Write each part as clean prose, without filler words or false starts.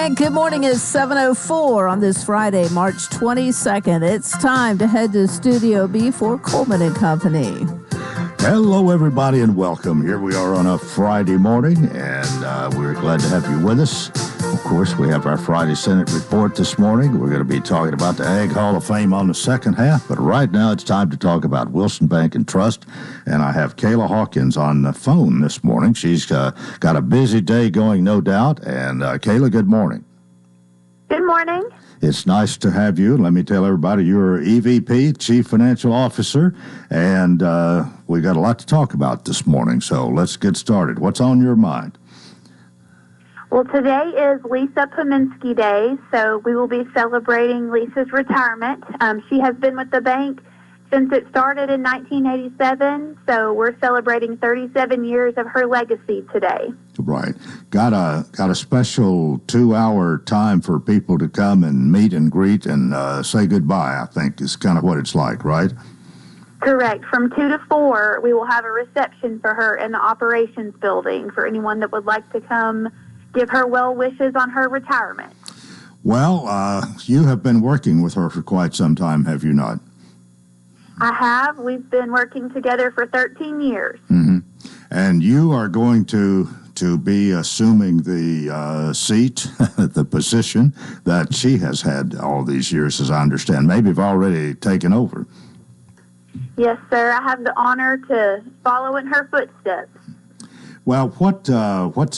And good morning. It's 7:04 on this Friday, March 22nd. It's time to head to Studio B for Coleman and Company. Hello, everybody, and welcome. Here we are on a Friday morning, and we're glad to have you with us. Of course, we have our Friday Senate report this morning. We're going to be talking about the Ag Hall of Fame on the second half, but right now it's time to talk about Wilson Bank and Trust, and I have Kayla Hawkins on the phone this morning. She's got a busy day going, no doubt, and Kayla, good morning. Good morning. It's nice to have you. Let me tell everybody you're EVP, Chief Financial Officer, and we got a lot to talk about this morning, so let's get started. What's on your mind? Well, today is Lisa Pominski Day, so we will be celebrating Lisa's retirement. She has been with the bank since it started in 1987, so we're celebrating 37 years of her legacy today. Right. Got a special 2-hour time for people to come and meet and greet and say goodbye, I think is kind of what it's like, right? Correct. From 2 to 4, we will have a reception for her in the operations building for anyone that would like to come give her well wishes on her retirement. Well, you have been working with her for quite some time, have you not? I have. We've been working together for 13 years. Mm-hmm. And you are going to be assuming the seat, the position that she has had all these years, as I understand. Maybe you've already taken over. Yes, sir. I have the honor to follow in her footsteps. Well, what's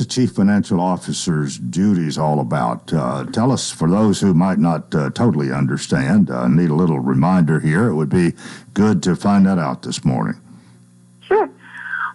the Chief Financial Officer's duties all about? Tell us, for those who might not totally understand, need a little reminder here. It would be good to find that out this morning. Sure.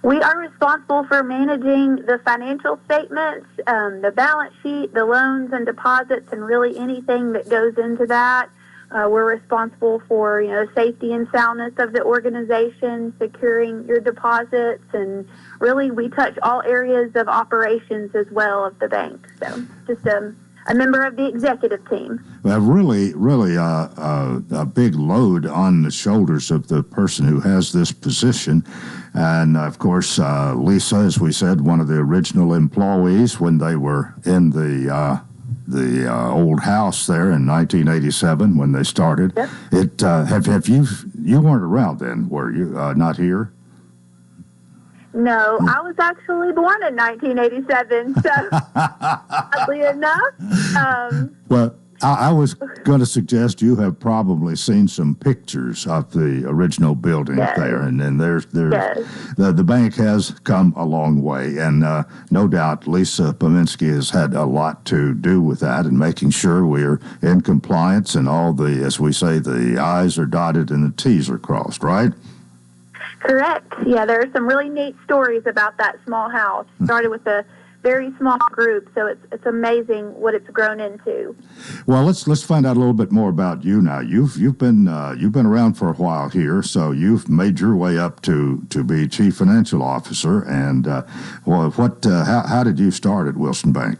We are responsible for managing the financial statements, the balance sheet, the loans and deposits, and really anything that goes into that. We're responsible for, safety and soundness of the organization, securing your deposits, and really we touch all areas of operations as well of the bank. So just a member of the executive team. Well, really a big load on the shoulders of the person who has this position. And, of course, Lisa, as we said, one of the original employees when they were in the old house there in 1987 when they started. Yep. Have you weren't around then, were you? Not here? No, I was actually born in 1987, so oddly enough. Well, I was going to suggest you have probably seen some pictures of the original building there, and then there's the bank has come a long way, and no doubt Lisa Pominski has had a lot to do with that and making sure we're in compliance and all the, as we say, the I's are dotted and the T's are crossed, right? Correct. Yeah, there are some really neat stories about that small house. Started with a very small group, so it's amazing what it's grown into. Well, let's find out a little bit more about you now. You've been around for a while here, so you've made your way up to be Chief Financial Officer. And how did you start at Wilson Bank?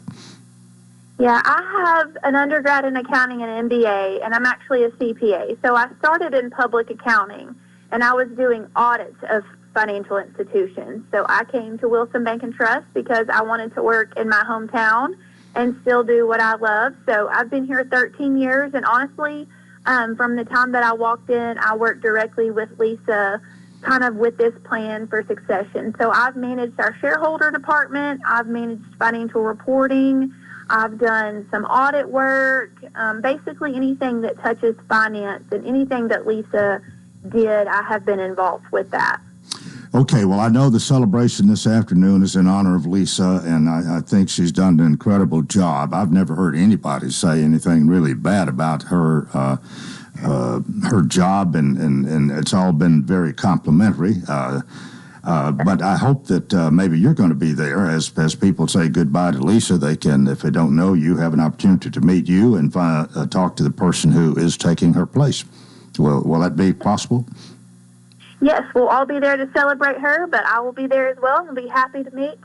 Yeah, I have an undergrad in accounting and MBA, and I'm actually a CPA. So I started in public accounting, and I was doing audits of financial institutions. So I came to Wilson Bank and Trust because I wanted to work in my hometown and still do what I love. So I've been here 13 years, and honestly, from the time that I walked in, I worked directly with Lisa kind of with this plan for succession. So I've managed our shareholder department, I've managed financial reporting, I've done some audit work, basically anything that touches finance and anything that Lisa did, I have been involved with that. Okay, well, I know the celebration this afternoon is in honor of Lisa, and I think she's done an incredible job. I've never heard anybody say anything really bad about her job, and it's all been very complimentary. But I hope that maybe you're going to be there as people say goodbye to Lisa. They can, if they don't know you, have an opportunity to meet you and talk to the person who is taking her place. Will that be possible? Yes, we'll all be there to celebrate her, but I will be there as well and be happy to meet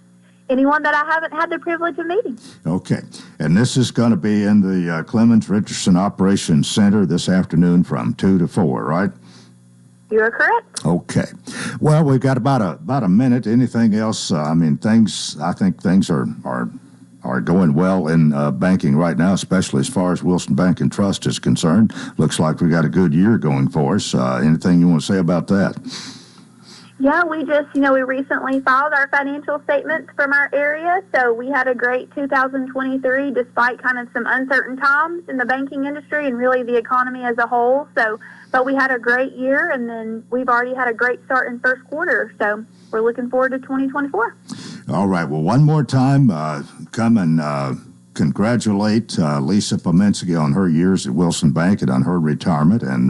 anyone that I haven't had the privilege of meeting. Okay. And this is going to be in the Clemens Richardson Operations Center this afternoon from 2 to 4, right? You are correct. Okay. Well, we've got about a minute. Anything else? I think things are are going well in banking right now, especially as far as Wilson Bank and Trust is concerned. Looks like we got a good year going for us. Anything you want to say about that? Yeah, we just, we recently filed our financial statements from our area, so we had a great 2023 despite kind of some uncertain times in the banking industry and really the economy as a whole. But we had a great year, and then we've already had a great start in first quarter, so we're looking forward to 2024. All right, well, one more time, come and congratulate Lisa Pomenski on her years at Wilson Bank and on her retirement, and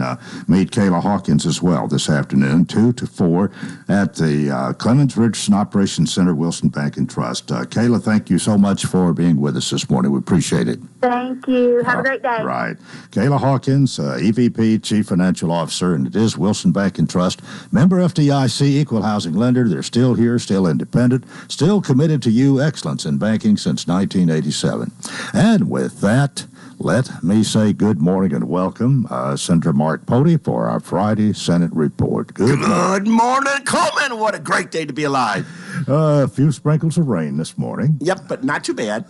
meet Kayla Hawkins as well this afternoon, 2 to 4, at the Clemens Richardson Operations Center, Wilson Bank and Trust. Kayla, thank you so much for being with us this morning. We appreciate it. Thank you. Have a great day. Right. Kayla Hawkins, EVP, Chief Financial Officer, and it is Wilson Bank and Trust, member FDIC, equal housing lender. They're still here, still independent, still committed to you, excellence in banking since 1987. And with that, let me say good morning and welcome Senator Mark Pody for our Friday Senate report. Good morning, Coleman. What a great day to be alive. A few sprinkles of rain this morning. Yep, but not too bad.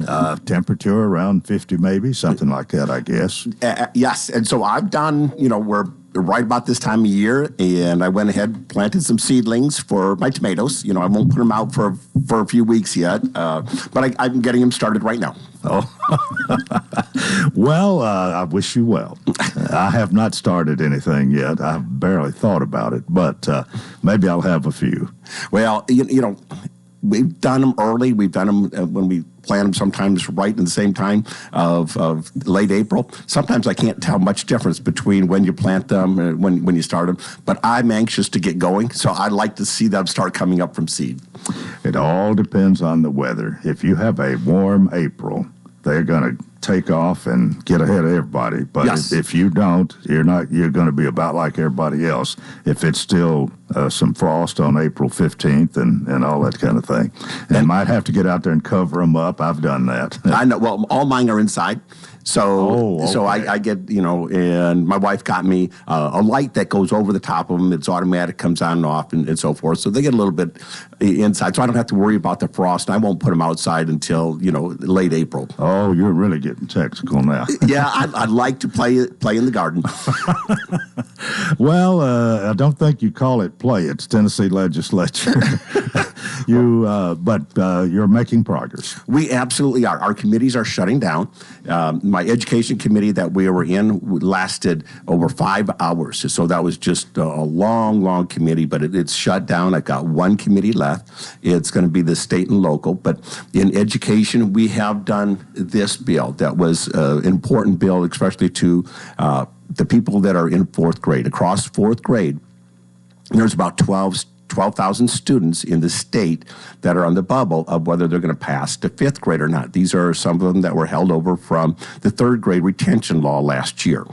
Temperature around 50 maybe, something like that, I guess. Yes, and so I've done, we're right about this time of year, and I went ahead, planted some seedlings for my tomatoes. I won't put them out for a few weeks yet, but I'm getting them started right now. Oh, well, I wish you well. I have not started anything yet. I've barely thought about it, but maybe I'll have a few. Well, we've done them early. We've done them when we plant them sometimes right in the same time of late April. Sometimes I can't tell much difference between when you plant them and when you start them, but I'm anxious to get going, so I'd like to see them start coming up from seed. It all depends on the weather. If you have a warm April, they're going to take off and get ahead of everybody. But yes. if you don't, you're going to be about like everybody else. If it's still some frost on April 15th and all that kind of thing. And might have to get out there and cover them up. I've done that. I know. Well, all mine are inside. So, okay. So I get, and my wife got me a light that goes over the top of them. It's automatic, comes on and off, and so forth. So they get a little bit inside. So I don't have to worry about the frost. I won't put them outside until, late April. Oh, you're really getting technical now. Yeah, I'd like to play in the garden. Well, I don't think you call it play. It's Tennessee legislature. But you're making progress. We absolutely are. Our committees are shutting down. My education committee that we were in lasted over 5 hours. So that was just a long, long committee, but it's shut down. I've got one committee left. It's going to be the state and local. But in education, we have done this bill that was an important bill, especially to the people that are in fourth grade. Across fourth grade, there's about 12,000 students in the state that are on the bubble of whether they're going to pass to fifth grade or not. These are some of them that were held over from the third grade retention law last year.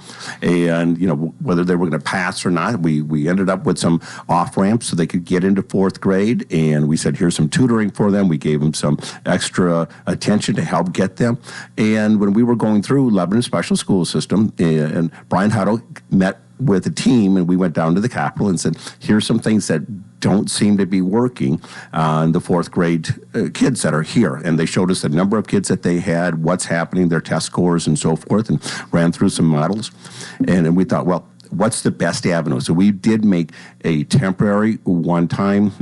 And, whether they were going to pass or not, we ended up with some off-ramps so they could get into fourth grade. And we said, here's some tutoring for them. We gave them some extra attention to help get them. And when we were going through Lebanon Special School System, and Brian Huddle met with a team, and we went down to the Capitol and said, here's some things that don't seem to be working on the fourth grade kids that are here. And they showed us the number of kids that they had, what's happening, their test scores and so forth, and ran through some models. And we thought, well, what's the best avenue? So we did make a temporary one-time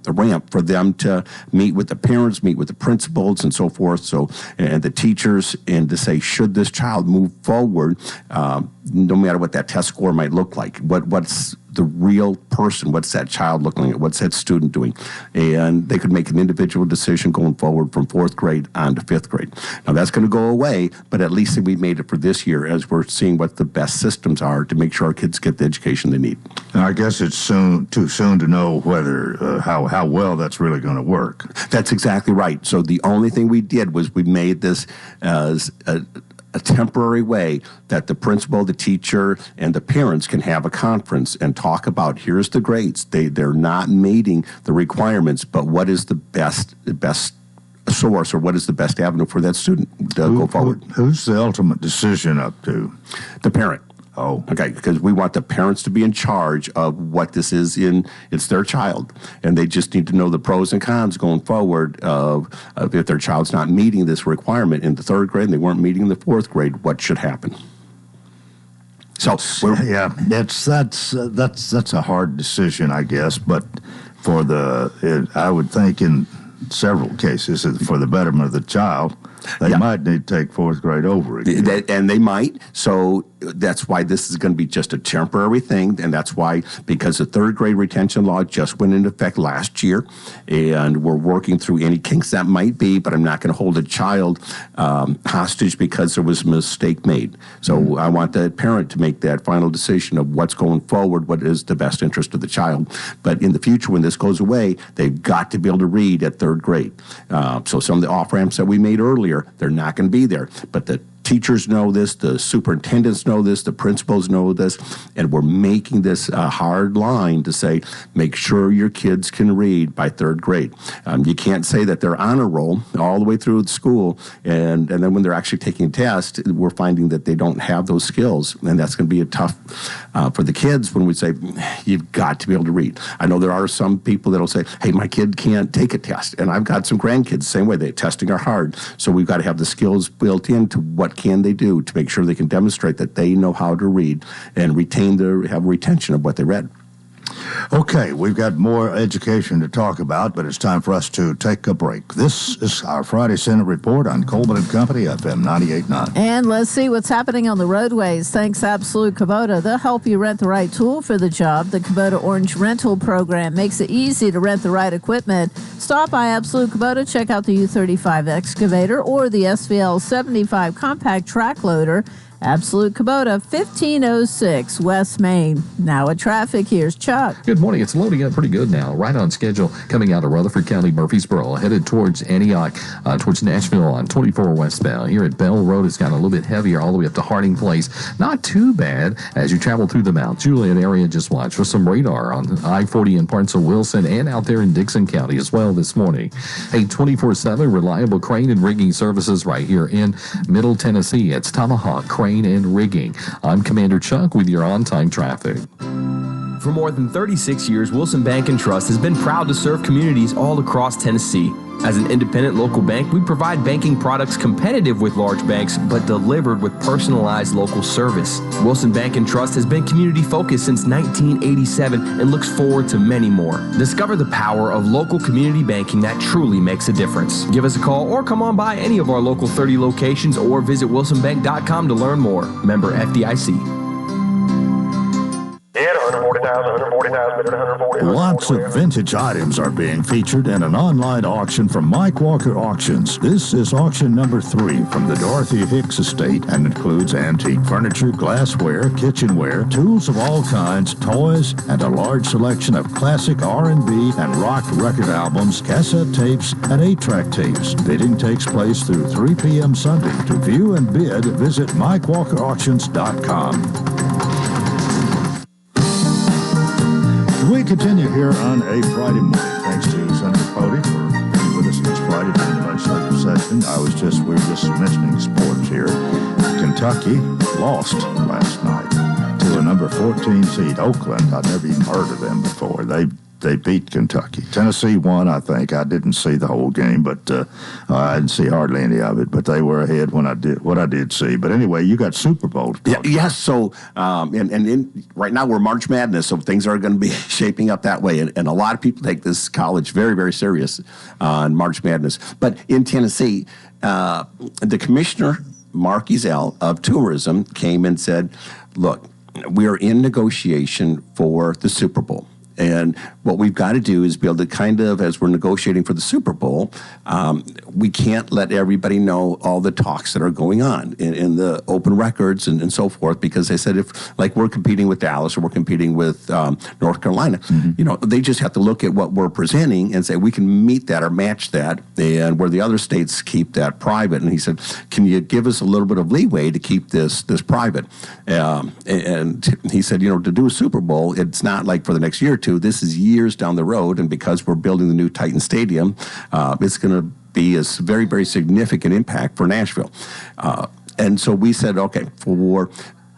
ramp for them to meet with the parents, meet with the principals and so forth, and the teachers, and to say, should this child move forward, no matter what that test score might look like, what's the real person, what's that child looking at, what's that student doing? And they could make an individual decision going forward from fourth grade on to fifth grade. Now that's going to go away, but at least we made it for this year as we're seeing what the best systems are to make sure our kids get the education they need. Now, I guess it's too soon to know whether how well that's really going to work. That's exactly right. So the only thing we did was we made this as a temporary way that the principal, the teacher, and the parents can have a conference and talk about, here's the grades. They're not meeting the requirements, but what is the best source, or what is the best avenue for that student to go forward? Who's the ultimate decision up to? The parent. Oh. Okay, because we want the parents to be in charge of what this is it's their child. And they just need to know the pros and cons going forward of if their child's not meeting this requirement in the third grade and they weren't meeting in the fourth grade, what should happen. So that's a hard decision, I guess, but I would think in several cases for the betterment of the child, they might need to take fourth grade over again. And they might. So that's why this is going to be just a temporary thing. And that's why, because the third grade retention law just went into effect last year, and we're working through any kinks that might be, but I'm not going to hold a child hostage because there was a mistake made. So I want the parent to make that final decision of what's going forward, what is the best interest of the child. But in the future, when this goes away, they've got to be able to read at third grade. So some of the off-ramps that we made earlier, they're not going to be there. But the teachers know this, the superintendents know this, the principals know this, and we're making this a hard line to say, make sure your kids can read by third grade. You can't say that they're on a roll all the way through school, and then when they're actually taking a test, we're finding that they don't have those skills, and that's going to be a tough for the kids when we say, you've got to be able to read. I know there are some people that will say, hey, my kid can't take a test, and I've got some grandkids the same way. Testing are hard, so we've got to have the skills built into what can they do to make sure they can demonstrate that they know how to read and have retention of what they read. Okay, we've got more education to talk about, but it's time for us to take a break. This is our Friday Senate Report on Coleman and Company, FM 98.9. And let's see what's happening on the roadways. Thanks, Absolute Kubota. They'll help you rent the right tool for the job. The Kubota Orange Rental Program makes it easy to rent the right equipment. Stop by Absolute Kubota, check out the U35 excavator or the SVL 75 compact track loader. Absolute Kubota, 1506 West Main. Now at traffic, here's Chuck. Good morning. It's loading up pretty good now. Right on schedule coming out of Rutherford County, Murfreesboro, headed towards Antioch, towards Nashville on 24 westbound. Here at Bell Road, it's gotten a little bit heavier all the way up to Harding Place. Not too bad as you travel through the Mount Juliet area. Just watch for some radar on I-40 in parts of Wilson and out there in Dixon County as well this morning. A 24/7 reliable crane and rigging services right here in Middle Tennessee. It's Tomahawk Crane and Rigging. I'm Commander Chuck with your on-time traffic. For more than 36 years, Wilson Bank & Trust has been proud to serve communities all across Tennessee. As an independent local bank, we provide banking products competitive with large banks, but delivered with personalized local service. Wilson Bank & Trust has been community-focused since 1987 and looks forward to many more. Discover the power of local community banking that truly makes a difference. Give us a call or come on by any of our local 30 locations or visit wilsonbank.com to learn more. Member FDIC. Lots of vintage items are being featured in an online auction from Mike Walker Auctions. This is auction number 3 from the Dorothy Hicks estate and includes antique furniture, glassware, kitchenware, tools of all kinds, toys, and a large selection of classic R&B and rock record albums, cassette tapes, and 8-track tapes. Bidding takes place through 3 p.m. Sunday. To view and bid, visit MikeWalkerAuctions.com. We continue here on a Friday morning. Thanks to Senator Pody for being with us this Friday during the legislative session. We were just mentioning sports here. Kentucky lost last night to a number 14 seed, Oakland. I'd never even heard of them before. They beat Kentucky. Tennessee won, I think. I didn't see the whole game, but I didn't see hardly any of it. But they were ahead when I did see. But anyway, you got Super Bowl. Yes. So, right now we're March Madness, so things are going to be shaping up that way. And a lot of people take this college very, very serious on March Madness. But in Tennessee, the commissioner, Mark Ezell of tourism, came and said, look, we are in negotiation for the Super Bowl. And what we've got to do is be able to kind of, as we're negotiating for the Super Bowl, we can't let everybody know all the talks that are going on in the open records and so forth, because they said if, like, we're competing with Dallas or we're competing with North Carolina, they just have to look at what we're presenting and say we can meet that or match that, and where the other states keep that private. And he said, can you give us a little bit of leeway to keep this private? And he said, to do a Super Bowl, it's not like for the next year or two. This is years down the road, and because we're building the new Titan Stadium, it's going to be a very, very significant impact for Nashville. And so we said, okay, for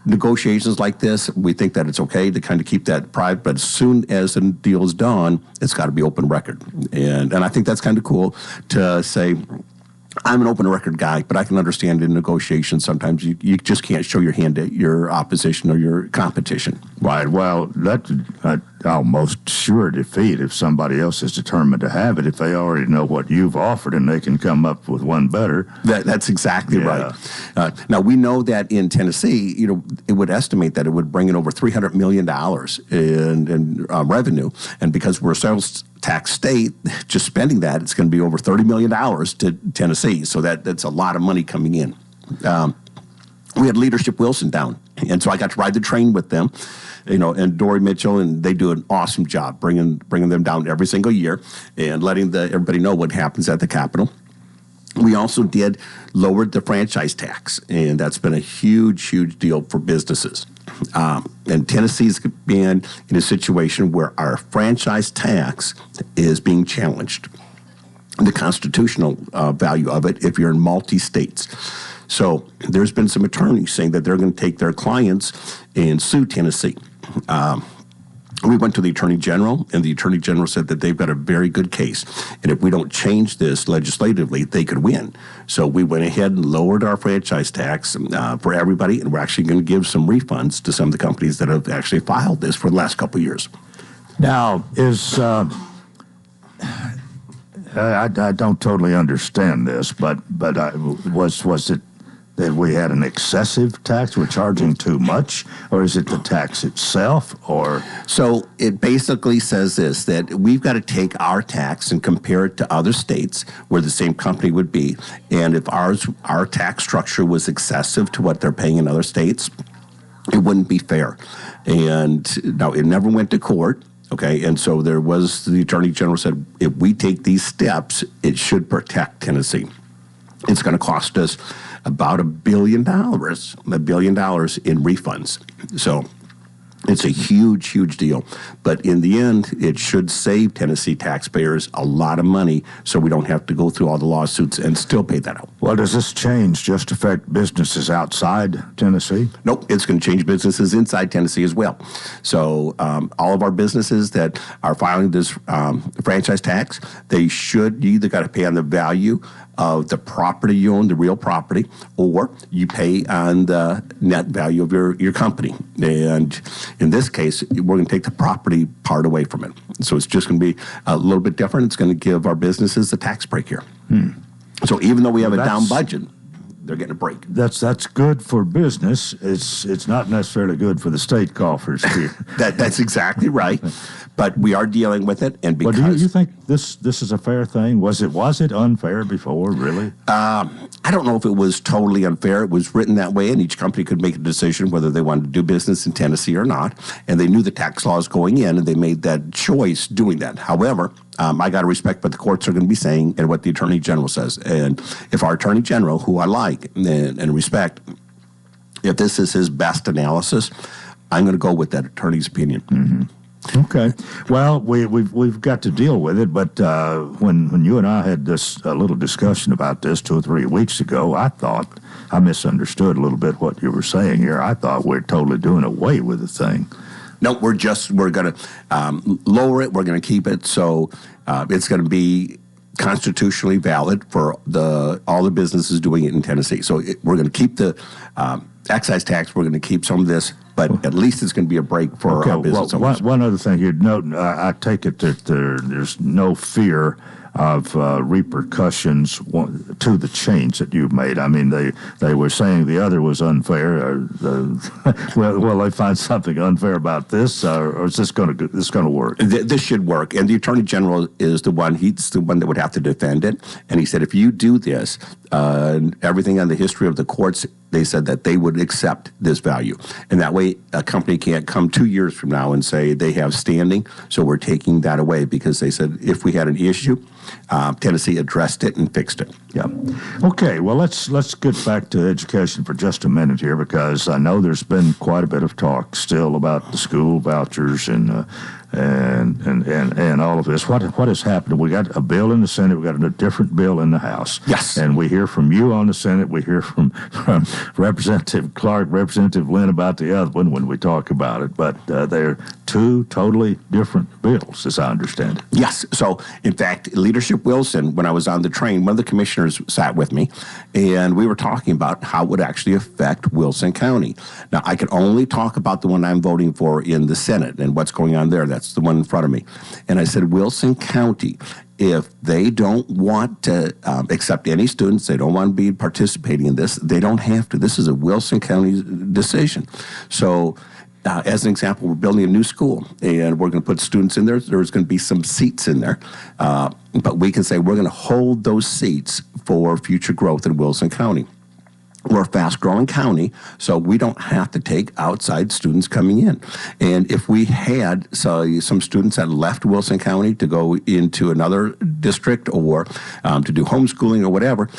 negotiations like this, we think that it's okay to kind of keep that private, but as soon as the deal is done, it's got to be open record. And I think that's kind of cool to say, I'm an open record guy, but I can understand in negotiations sometimes you just can't show your hand at your opposition or your competition. Right. Well, that's almost sure defeat if somebody else is determined to have it, if they already know what you've offered and they can come up with one better. That's exactly right. Now, we know that in Tennessee, it would estimate that it would bring in over $300 million in revenue. And because we're a sales tax state, just spending that, it's going to be over $30 million to Tennessee. So that's a lot of money coming in. We had Leadership Wilson down, and so I got to ride the train with them, and Dory Mitchell, and they do an awesome job bringing them down every single year and letting everybody know what happens at the Capitol. We also did lowered the franchise tax, and that's been a huge, huge deal for businesses. And Tennessee's been in a situation where our franchise tax is being challenged, the constitutional value of it if you're in multi-states. So there's been some attorneys saying that they're going to take their clients and sue Tennessee. We went to the Attorney General, and the Attorney General said that they've got a very good case. And if we don't change this legislatively, they could win. So we went ahead and lowered our franchise tax for everybody, and we're actually going to give some refunds to some of the companies that have actually filed this for the last couple of years. Now, I don't totally understand this, but was it that we had an excessive tax, we're charging too much, or is it the tax itself, or? So it basically says this, that we've got to take our tax and compare it to other states where the same company would be, and if our tax structure was excessive to what they're paying in other states, it wouldn't be fair. And now, it never went to court. Okay, and so the Attorney General said, if we take these steps, it should protect Tennessee. It's going to cost us about $1 billion in refunds. So it's a huge, huge deal. But in the end, it should save Tennessee taxpayers a lot of money so we don't have to go through all the lawsuits and still pay that out. Well, does this change just affect businesses outside Tennessee? Nope, it's going to change businesses inside Tennessee as well. So all of our businesses that are filing this franchise tax, they should either got to pay on the value of the property you own, the real property, or you pay on the net value of your company. And in this case, we're going to take the property part away from it. So it's just going to be a little bit different. It's going to give our businesses a tax break here. So even though we have a down budget, they're getting a break. That's good for business. It's not necessarily good for the state coffers here. That's exactly right. But we are dealing with it, and because do you think this is a fair thing? Was it unfair before? Really? I don't know if it was totally unfair. It was written that way, and each company could make a decision whether they wanted to do business in Tennessee or not. And they knew the tax laws going in, and they made that choice doing that. However, I got to respect what the courts are going to be saying and what the Attorney General says. And if our Attorney General, who I like and respect, if this is his best analysis, I'm going to go with that attorney's opinion. Mm-hmm. Okay. Well, we've got to deal with it, but when you and I had this little discussion about this 2 or 3 weeks ago, I thought I misunderstood a little bit what you were saying here. I thought we're totally doing away with the thing. No, we're going to lower it. We're going to keep it so it's going to be constitutionally valid for all the businesses doing it in Tennessee. So we're going to keep the excise tax. We're going to keep some of this, but at least it's going to be a break for our business owners. One other thing you'd note, I take it that there's no fear of repercussions to the change that you've made. I mean, they were saying the other was unfair. Will they find something unfair about this, or is this going to work? This should work, and the Attorney General is the one. He's the one that would have to defend it. And he said, if you do this, everything on the history of the courts, they said that they would accept this value, and that way a company can't come 2 years from now and say they have standing. So we're taking that away because they said if we had an issue, Tennessee addressed it and fixed it. Yeah. Okay. Well, let's get back to education for just a minute here, because I know there's been quite a bit of talk still about the school vouchers and all of this. What has happened? We got a bill in the Senate. We got a different bill in the House. Yes. And we hear from you on the Senate. We hear from Representative Clark, Representative Lynn about the other one when we talk about it. But they're two totally different bills, as I understand it. Yes. So, in fact, Leadership Wilson, when I was on the train, one of the commissioners sat with me, and we were talking about how it would actually affect Wilson County. Now, I can only talk about the one I'm voting for in the Senate and what's going on there. That's the one in front of me. And I said, Wilson County, if they don't want to accept any students, they don't want to be participating in this, they don't have to. This is a Wilson County decision. So, as an example, we're building a new school, and we're going to put students in there. There's going to be some seats in there. But we can say we're going to hold those seats for future growth in Wilson County. We're a fast-growing county, so we don't have to take outside students coming in. And if we had some students that left Wilson County to go into another district or to do homeschooling or whatever,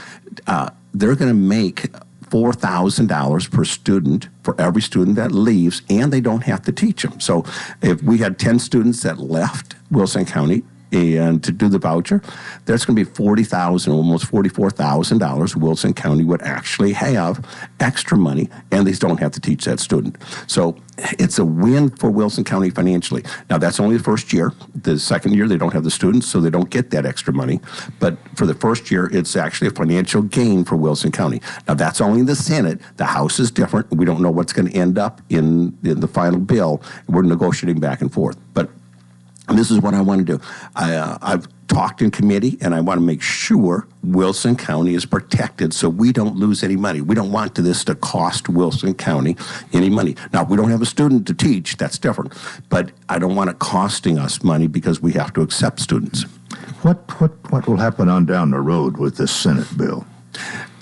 they're going to make $4,000 per student for every student that leaves, and they don't have to teach them. So if we had 10 students that left Wilson County and to do the voucher, that's going to be $40,000, almost $44,000 Wilson County would actually have extra money, and they don't have to teach that student. So it's a win for Wilson County financially. Now, that's only the first year. The second year, they don't have the students, so they don't get that extra money. But for the first year, it's actually a financial gain for Wilson County. Now, that's only in the Senate. The House is different. We don't know what's going to end up in the final bill. We're negotiating back and forth. But this is what I want to do. I've talked in committee, and I want to make sure Wilson County is protected so we don't lose any money. We don't want this to cost Wilson County any money. Now, if we don't have a student to teach, that's different. But I don't want it costing us money because we have to accept students. What will happen on down the road with this Senate bill?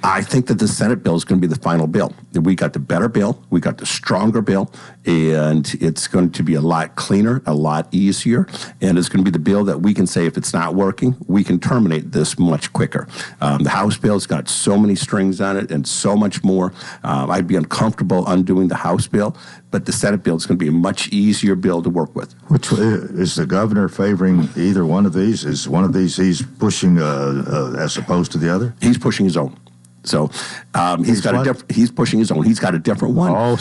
I think that the Senate bill is going to be the final bill. We got the better bill, we got the stronger bill, and it's going to be a lot cleaner, a lot easier, and it's going to be the bill that we can say if it's not working, we can terminate this much quicker. The House bill's got so many strings on it and so much more. I'd be uncomfortable undoing the House bill, but the Senate bill is going to be a much easier bill to work with. Which is the governor favoring either one of these? Is one of these he's pushing as opposed to the other? He's pushing his own. So he's pushing his own. He's got a different one. Oh,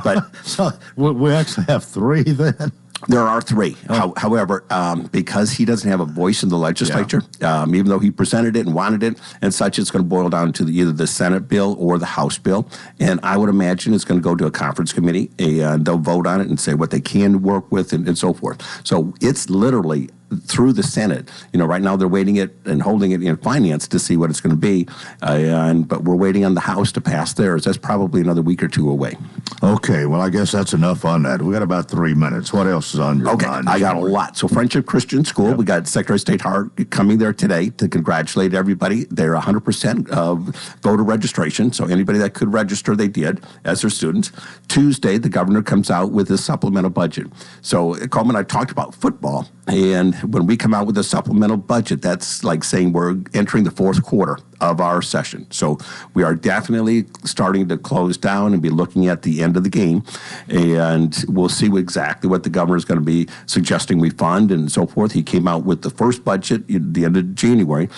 but so we actually have three then. There are three. However, because he doesn't have a voice in the legislature, even though he presented it and wanted it and such, it's going to boil down to either the Senate bill or the House bill. And I would imagine it's going to go to a conference committee, and they'll vote on it and say what they can work with and so forth. So it's literally through the Senate. Right now they're waiting it and holding it in finance to see what it's going to be. But we're waiting on the House to pass theirs. That's probably another week or two away. Okay, well, I guess that's enough on that. We got about 3 minutes. What else is on your mind? I got a lot. So Friendship Christian School, we got Secretary of State Hart coming there today to congratulate everybody. They're 100% voter registration, so anybody that could register, they did as their students. Tuesday, the governor comes out with his supplemental budget. So Coleman and I talked about football, and when we come out with a supplemental budget, that's like saying we're entering the fourth quarter of our session. So we are definitely starting to close down and be looking at the end of the game, and we'll see exactly what the governor is going to be suggesting we fund and so forth. He came out with the first budget at the end of January.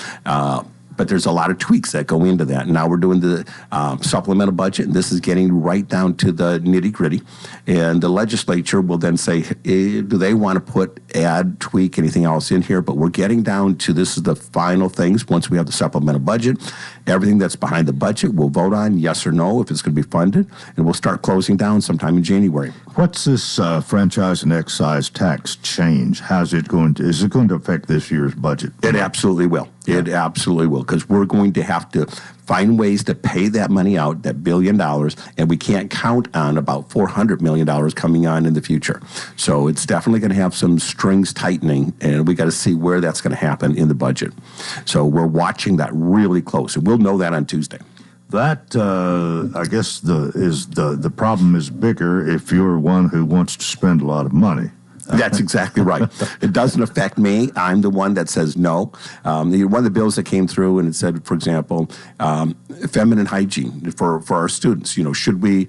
But there's a lot of tweaks that go into that. Now we're doing the supplemental budget, and this is getting right down to the nitty-gritty. And the legislature will then say, do they want to add, tweak, anything else in here? But we're getting down to this is the final things. Once we have the supplemental budget, everything that's behind the budget, we'll vote on yes or no if it's going to be funded, and we'll start closing down sometime in January. What's this franchise and excise tax change? Is it going to affect this year's budget? It absolutely will. It absolutely will, because we're going to have to find ways to pay that money out, that $1 billion, and we can't count on about $400 million coming on in the future. So it's definitely going to have some strings tightening, and we got to see where that's going to happen in the budget. So we're watching that really close, and we'll know that on Tuesday. That, I guess, the problem is bigger if you're one who wants to spend a lot of money. That's exactly right. It doesn't affect me. I'm the one that says no. One of the bills that came through, and it said, for example, feminine hygiene for our students. Should we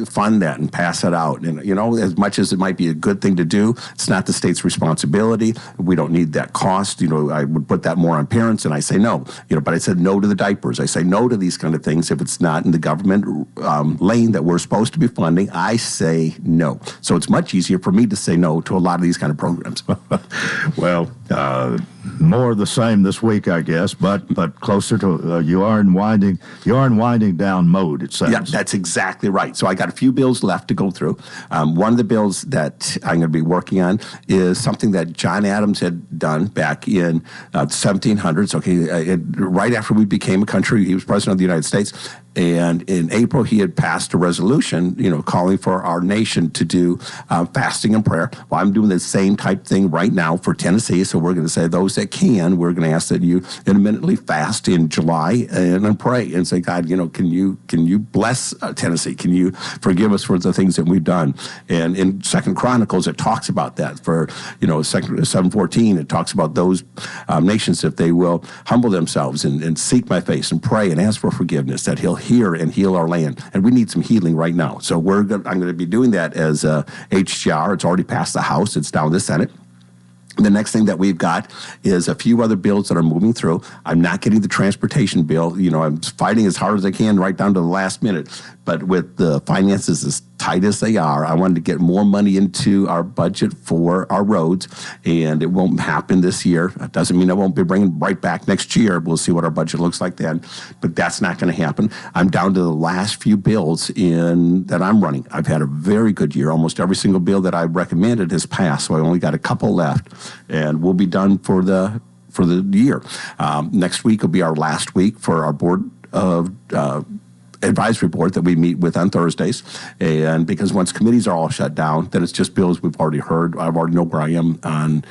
fund that and pass it out? And as much as it might be a good thing to do, it's not the state's responsibility. We don't need that cost. I would put that more on parents, and I say no. But I said no to the diapers. I say no to these kind of things if it's not in the government lane that we're supposed to be funding. I say no. So it's much easier for me to say no to a lot of these kind of programs. Well, more of the same this week, I guess, but closer to you are in winding down mode, it sounds. Yeah, that's exactly right. So I got a few bills left to go through. One of the bills that I'm going to be working on is something that John Adams had done back in the 1700s. Okay, right after we became a country, he was president of the United States. And in April, he had passed a resolution, calling for our nation to do fasting and prayer. Well, I'm doing the same type thing right now for Tennessee. So we're going to say those that can, we're going to ask that you intermittently fast in July and pray and say, God, can you bless Tennessee? Can you forgive us for the things that we've done? And in 2 Chronicles, it talks about that. For 7:14, it talks about those nations, if they will humble themselves and seek my face and pray and ask for forgiveness, that He'll hear and heal our land. And we need some healing right now. So I'm going to be doing that as HJR. It's already passed the House. It's down the Senate. The next thing that we've got is a few other bills that are moving through. I'm not getting the transportation bill. I'm fighting as hard as I can right down to the last minute. But with the finances as tight as they are, I wanted to get more money into our budget for our roads, and it won't happen this year. It doesn't mean I won't be bringing right back next year. We'll see what our budget looks like then, but that's not going to happen. I'm down to the last few bills that I'm running. I've had a very good year. Almost every single bill that I recommended has passed, so I only got a couple left, and we'll be done for the year. Next week will be our last week for our board of advisory board that we meet with on Thursdays. And because once committees are all shut down, then it's just bills we've already heard. I already know where I am on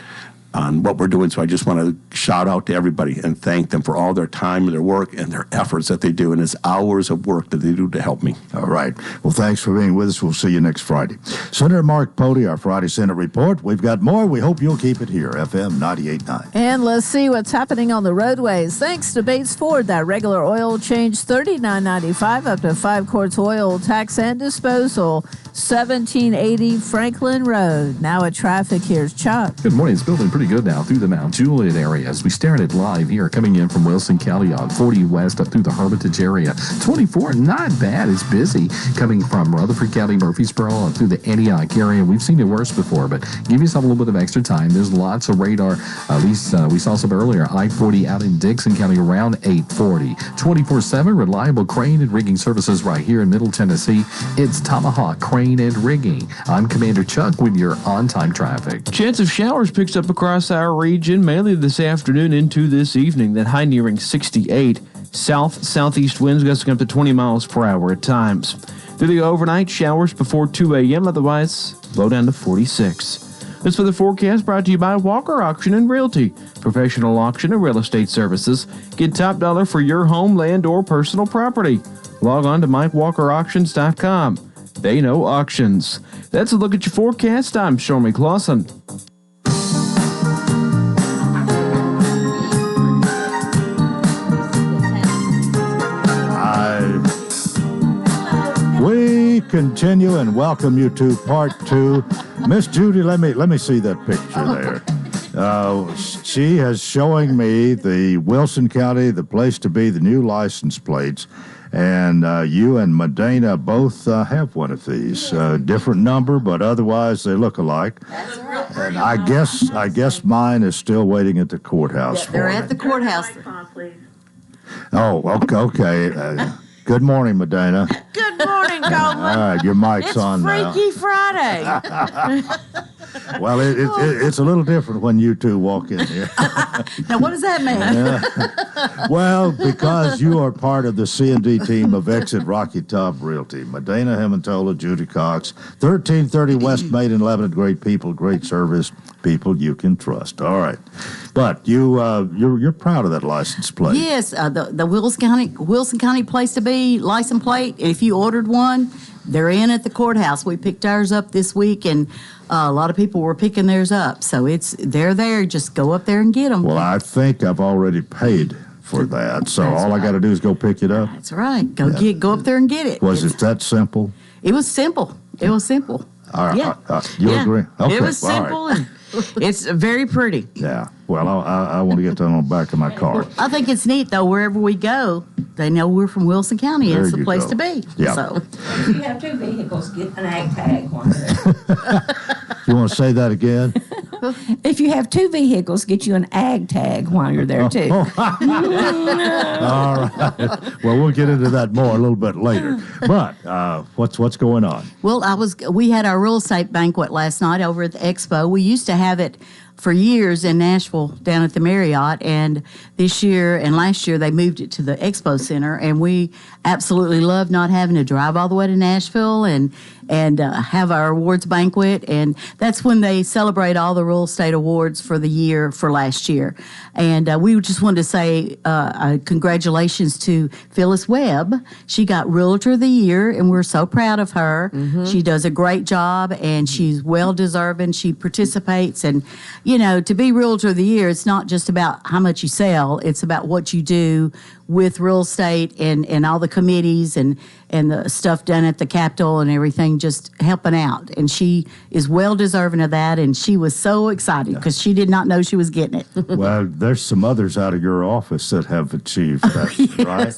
what we're doing. So I just want to shout out to everybody and thank them for all their time and their work and their efforts that they do. And it's hours of work that they do to help me. All right. Well, thanks for being with us. We'll see you next Friday. Senator Mark Pody, our Friday Senate report. We've got more. We hope you'll keep it here, FM 98.9. And let's see what's happening on the roadways. Thanks to Bates Ford, that regular oil change, $39.95 up to 5 quarts oil, tax and disposal, 1780 Franklin Road. Now at traffic, here's Chuck. Good morning. It's building pretty good now through the Mount Juliet area. As we stare at it live here, coming in from Wilson County on 40 West up through the Hermitage area. 24, not bad. It's busy coming from Rutherford County, Murfreesboro, and through the Antioch area. We've seen it worse before, but give yourself a little bit of extra time. There's lots of radar. At least we saw some earlier. I-40 out in Dixon County around 840. 24/7 reliable crane and rigging services right here in Middle Tennessee. It's Tomahawk Crane and Rigging. I'm Commander Chuck with your on-time traffic. Chance of showers picks up across our region, mainly this afternoon into this evening. That high nearing 68. South-southeast winds gusting up to 20 miles per hour at times. Through the overnight, showers before 2 a.m., otherwise low down to 46. This for the forecast brought to you by Walker Auction and Realty, professional auction and real estate services. Get top dollar for your home, land, or personal property. Log on to MikeWalkerAuctions.com. They know auctions. That's a look at your forecast. I'm Stormy Clausen. We continue and welcome you to part 2. Miss Judy, let me see that picture there. She is showing me the Wilson County, the place to be, the new license plates. And you and Medina both have one of these. Different number, but otherwise they look alike. And I guess mine is still waiting at the courthouse. They're at the courthouse. Oh, okay. Good morning, Medina. Good morning, Coleman. All right, your mic's on now. It's Freaky Friday. Well, it's a little different when you two walk in here. Now, what does that mean? Well, because you are part of the C&D team of Exit Rocky Top Realty. Medina Hemantola, Judy Cox, 1330 West Main in Lebanon. Great people, great service, people you can trust. All right. But you're proud of that license plate. Yes, the Wilson County place to be license plate. If you ordered one, they're in at the courthouse. We picked ours up this week, and A lot of people were picking theirs up. So they're there. Just go up there and get them. Well, I think I've already paid for that, so all I got to do is go pick it up. That's right. Go up there and get it. Was it that simple? It was simple. It was simple. All right. Yeah. You agree? Okay. It was simple and it's very pretty. Yeah. Well, I want to get that on the back of my car. I think it's neat, though. Wherever we go, they know we're from Wilson County. There It's the you place go. to be. Yeah. So. If you have 2 vehicles, get an ag tag one. You want to say that again? If you have 2 vehicles, get you an ag tag while you're there too. All right. Well, we'll get into that more a little bit later. But what's going on? Well, we had our real estate banquet last night over at the Expo. We used to have it for years in Nashville down at the Marriott, and this year and last year they moved it to the Expo Center, and we absolutely love not having to drive all the way to Nashville and have our awards banquet, and that's when they celebrate all the real estate awards for the year for last year. And we just wanted to say congratulations to Phyllis Webb. She got Realtor of the Year, and we're so proud of her. Mm-hmm. She does a great job, and she's well-deserving. She participates, and, to be Realtor of the Year, it's not just about how much you sell. It's about what you do with real estate and all the committees and the stuff done at the Capitol and everything, just helping out. And she is well deserving of that, and she was so excited because she did not know she was getting it. Well, there's some others out of your office that have achieved that, right?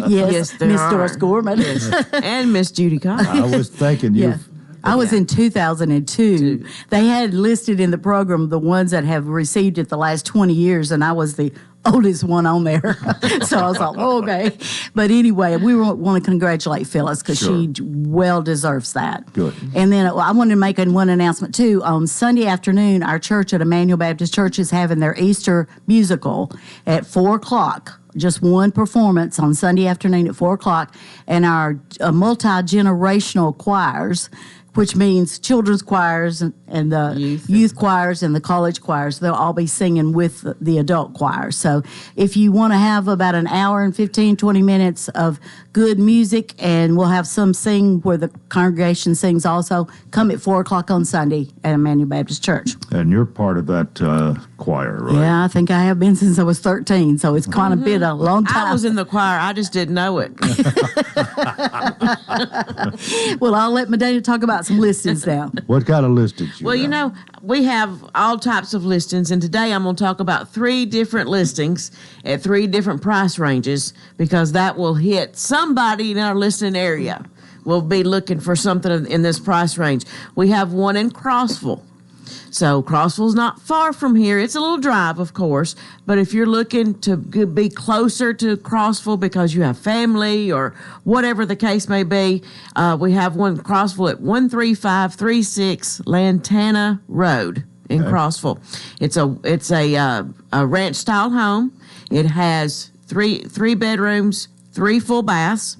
Yes, there Miss are. Doris Gorman. Yes. And Miss Judy Cox. I was thinking Yeah. I was in 2002. They had listed in the program the ones that have received it the last 20 years, and I was the oldest one on there. So I was like, okay. But anyway, we want to congratulate Phyllis because she well deserves that. Good. And then I wanted to make one announcement, too. On Sunday afternoon, our church at Emmanuel Baptist Church is having their Easter musical at 4 o'clock. Just one performance on Sunday afternoon at 4 o'clock. And our multi-generational choirs, which means children's choirs and the youth choirs and the college choirs, they'll all be singing with the adult choir. So if you want to have about an hour and 15, 20 minutes of good music, and we'll have some sing where the congregation sings also, come at 4 o'clock on Sunday at Emmanuel Baptist Church. And you're part of that choir, right? Yeah, I think I have been since I was 13, so it's kind of been a long time. I was in the choir. I just didn't know it. Well, I'll let Medina talk about some listings now. What kind of listings you Well, have? we have all types of listings, and today I'm going to talk about 3 different listings at 3 different price ranges because that will hit somebody in our listening area. We'll be looking for something in this price range. We have one in Crossville. So Crossville's not far from here. It's a little drive, of course, but if you're looking to be closer to Crossville because you have family or whatever the case may be, we have one in Crossville at 13536 Lantana Road in Crossville. It's a ranch style home. It has three bedrooms, 3 full baths.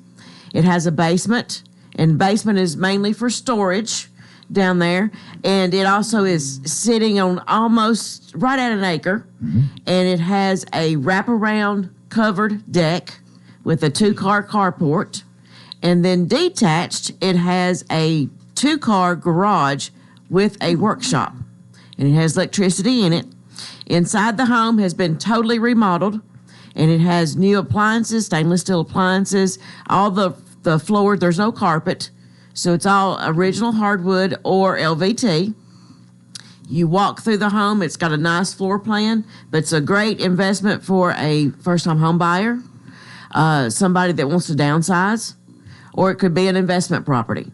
It has a basement, and basement is mainly for storage down there, and it also is sitting on almost right at an acre, and it has a wraparound covered deck with a 2-car carport, and then detached it has a 2-car garage with a workshop, and it has electricity in it. Inside the home has been totally remodeled, and it has new appliances, stainless steel appliances, all the floor, there's no carpet. So it's all original hardwood or LVT. You walk through the home. It's got a nice floor plan, but it's a great investment for a first-time home buyer, somebody that wants to downsize, or it could be an investment property.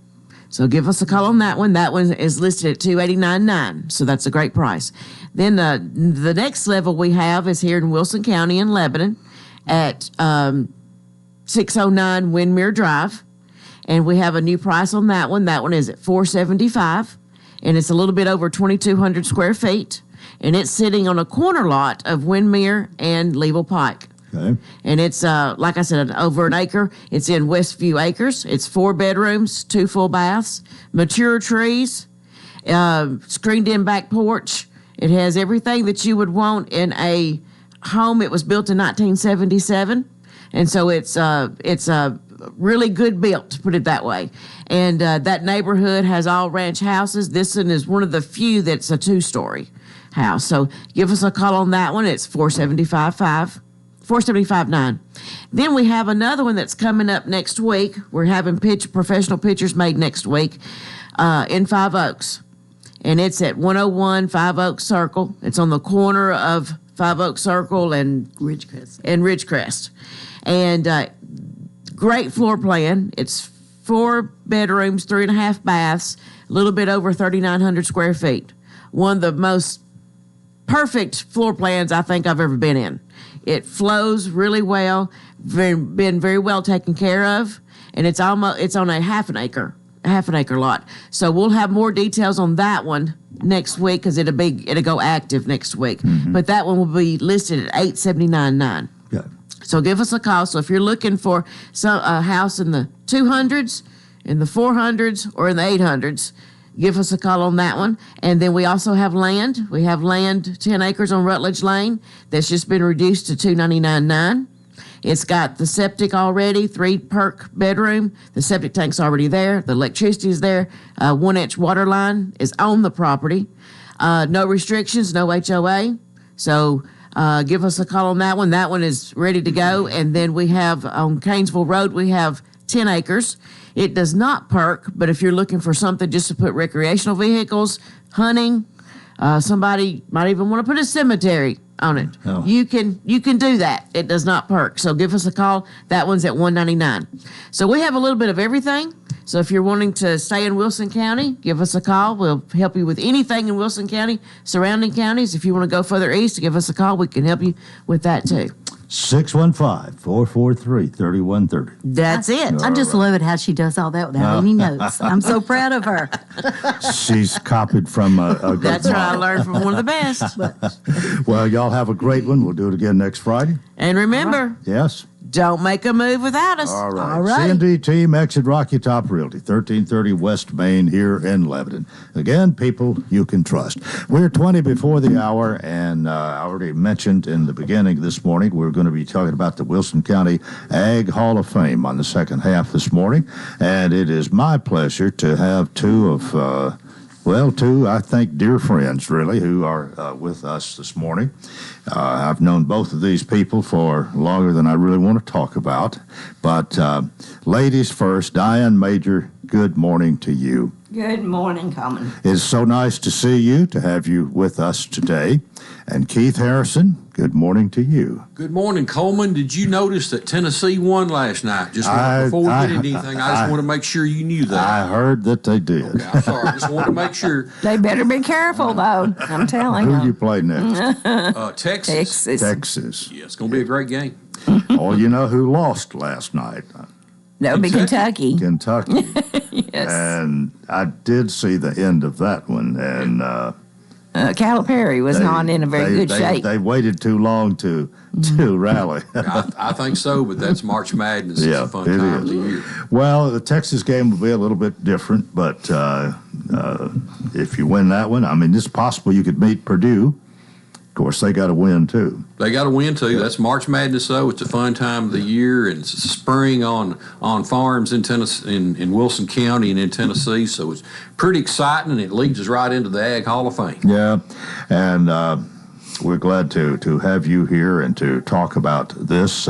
So give us a call on that one. That one is listed at $289,900, so that's a great price. Then the next level we have is here in Wilson County in Lebanon at 609 Windmere Drive. And we have a new price on that one. That one is at $475, and it's a little bit over 2,200 square feet. And it's sitting on a corner lot of Windmere and Leeville Pike. Okay. And it's, like I said, over an acre. It's in Westview Acres. It's 4 bedrooms, 2 full baths, mature trees, screened-in back porch. It has everything that you would want in a home. It was built in 1977, and so it's really good built, to put it that way. And that neighborhood has all ranch houses. This one is one of the few that's a 2-story house. So give us a call on that one. It's 475-9. Then we have another one that's coming up next week. We're having professional pictures made next week in Five Oaks. And it's at 101 Five Oaks Circle. It's on the corner of Five Oaks Circle and Ridgecrest. And great floor plan. It's 4 bedrooms, 3.5 baths, a little bit over 3,900 square feet. One of the most perfect floor plans I think I've ever been in. It flows really well, been very well taken care of, and it's on a half an acre lot. So we'll have more details on that one next week because it'll go active next week. Mm-hmm. But that one will be listed at $879,900. Good. So give us a call. So if you're looking for a house in the 200s, in the 400s, or in the 800s, give us a call on that one. And then we also have land. We have land, 10 acres on Rutledge Lane, that's just been reduced to $299,900. It's got the septic already, 3-perk bedroom. The septic tank's already there. The electricity is there. 1-inch water line is on the property. No restrictions, no HOA. So give us a call on that one. That one is ready to go. And then we have on Canesville Road, we have 10 acres. It does not perk, but if you're looking for something just to put recreational vehicles, hunting, somebody might even want to put a cemetery on it. Oh. You can do that. It does not perk. So give us a call. That one's at $199,000. So we have a little bit of everything. So if you're wanting to stay in Wilson County, give us a call. We'll help you with anything in Wilson County, surrounding counties. If you want to go further east, give us a call. We can help you with that too. 615-443-3130. That's it. I just love it how she does all that without any notes. I'm so proud of her. She's copied from a good That's what I model. learned from one of the best. Well, y'all have a great one. We'll do it again next Friday. And remember, Yes. don't make a move without us. All right. All right. C&D Team, Exit Rocky Top Realty, 1330 West Main here in Lebanon. Again, people you can trust. We're 20 before the hour, and I already mentioned in the beginning this morning, we're going to be talking about the Wilson County Ag Hall of Fame on the second half this morning. And it is my pleasure to have two, I think, dear friends, really, who are with us this morning. I've known both of these people for longer than I really want to talk about. But ladies first, Diane Major, good morning to you. Good morning, Coleman. It's so nice to see you, to have you with us today. And Keith Harrison, good morning to you. Good morning, Coleman. Did you notice that Tennessee won last night? Before we did anything, I just want to make sure you knew that. I heard that they did. Okay, I'm sorry. I just wanted to make sure. They better be careful, though. I'm telling Who you. do you play next? Texas. Texas. Yeah, it's going to be a great game. Oh, you know who lost last night? That would be Kentucky. Kentucky. Yes. And I did see the end of that one. And Calipari was not in a very good shape. They waited too long to rally. I think so, but that's March Madness. Yeah, It's a fun it time is. of the year. Well, the Texas game will be a little bit different, but if you win that one, I mean, it's possible you could meet Purdue. Of course, they got to win, too. They got to win, too. That's March Madness, though. It's a fun time of the year, and it's spring on farms in Tennessee, in Wilson County and in Tennessee, so it's pretty exciting, and it leads us right into the Ag Hall of Fame. Yeah, and we're glad to have you here and to talk about this.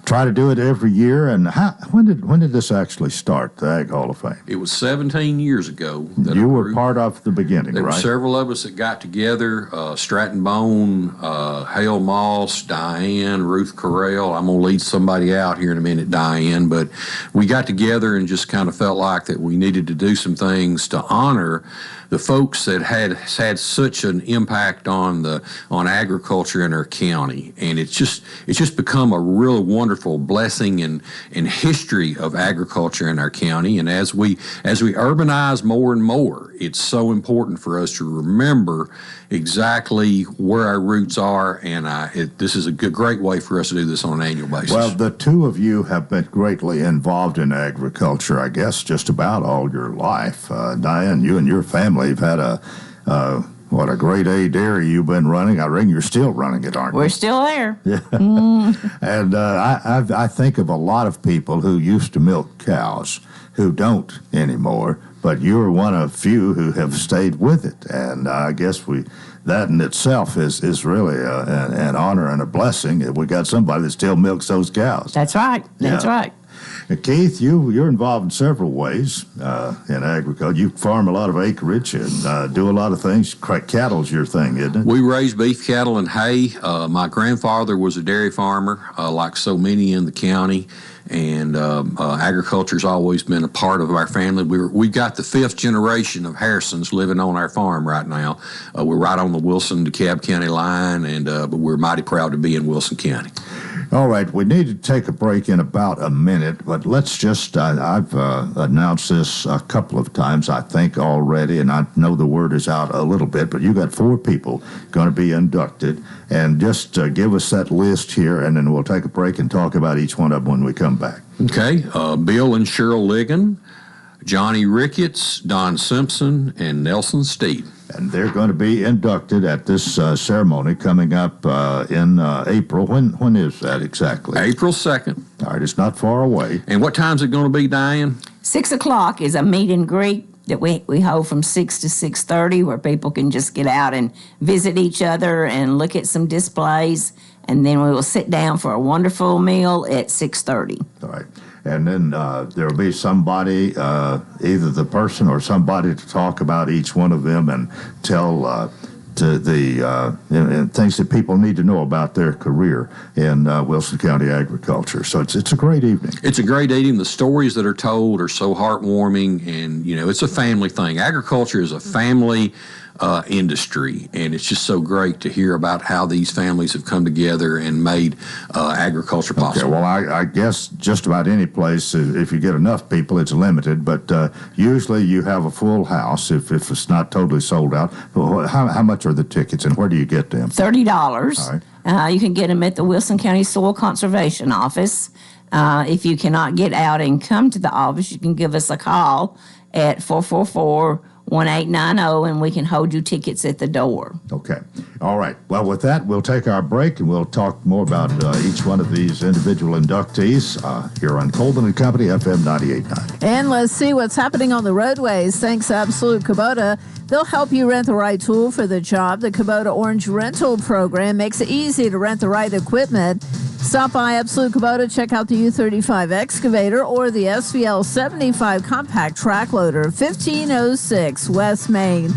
Try to do it every year. And when did this actually start, the Ag Hall of Fame? It was 17 years ago. That You were part of the beginning, There right? were several of us that got together, Stratton Bone, Hale Moss, Diane, Ruth Carell. I'm going to lead somebody out here in a minute, Diane. But we got together and just kind of felt like that we needed to do some things to honor the folks that had such an impact on agriculture in our county. And it's just become a real wonderful blessing and history of agriculture in our county. And as we urbanize more and more, it's so important for us to remember exactly where our roots are. And this is a great way for us to do this on an annual basis. Well, the two of you have been greatly involved in agriculture, I guess, just about all your life. Diane, you and your family have had a What a grade A dairy you've been running. I reckon you're still running it, aren't you? We're still there. Yeah. And I think of a lot of people who used to milk cows who don't anymore, but you're one of few who have stayed with it. And I guess that in itself is really an honor and a blessing. We got somebody that still milks those cows. That's right. That's right. Keith, you're involved in several ways in agriculture. You farm a lot of acreage and do a lot of things. Cattle's your thing, isn't it? We raise beef cattle and hay. My grandfather was a dairy farmer, like so many in the county, and agriculture's always been a part of our family. We've got the 5th generation of Harrisons living on our farm right now. We're right on the Wilson-DeKalb County line, and but we're mighty proud to be in Wilson County. All right, we need to take a break in about a minute, but let's just, I've announced this a couple of times, I think, already, and I know the word is out a little bit, but you got 4 people going to be inducted, and just give us that list here, and then we'll take a break and talk about each one of them when we come back. Okay, Bill and Cheryl Ligon, Johnny Ricketts, Don Simpson, and Nelson Steed. And they're going to be inducted at this ceremony coming up in April. When is that exactly? April 2nd. All right, it's not far away. And what time's it going to be, Diane? 6 o'clock is a meet and greet that we hold from 6 to 6:30, where people can just get out and visit each other and look at some displays. And then we will sit down for a wonderful meal at 6:30. All right. And then there'll be somebody, either the person or somebody, to talk about each one of them and tell things that people need to know about their career in Wilson County agriculture. So it's a great evening. It's a great evening. The stories that are told are so heartwarming, and it's a family thing. Agriculture is a family industry, and it's just so great to hear about how these families have come together and made agriculture possible. Okay, well, I guess just about any place, if you get enough people, it's limited, but usually you have a full house if it's not totally sold out. How much are the tickets, and where do you get them? $30. All right. You can get them at the Wilson County Soil Conservation Office. If you cannot get out and come to the office, you can give us a call at 444-1890, and we can hold you tickets at the door. Okay. All right. Well, with that, we'll take our break, and we'll talk more about each one of these individual inductees here on Coleman and Company, FM 98.9. And let's see what's happening on the roadways. Thanks, Absolute Kubota. They'll help you rent the right tool for the job. The Kubota Orange Rental Program makes it easy to rent the right equipment. Stop by Absolute Kubota, check out the U35 excavator or the SVL 75 compact track loader, 1506 West Main.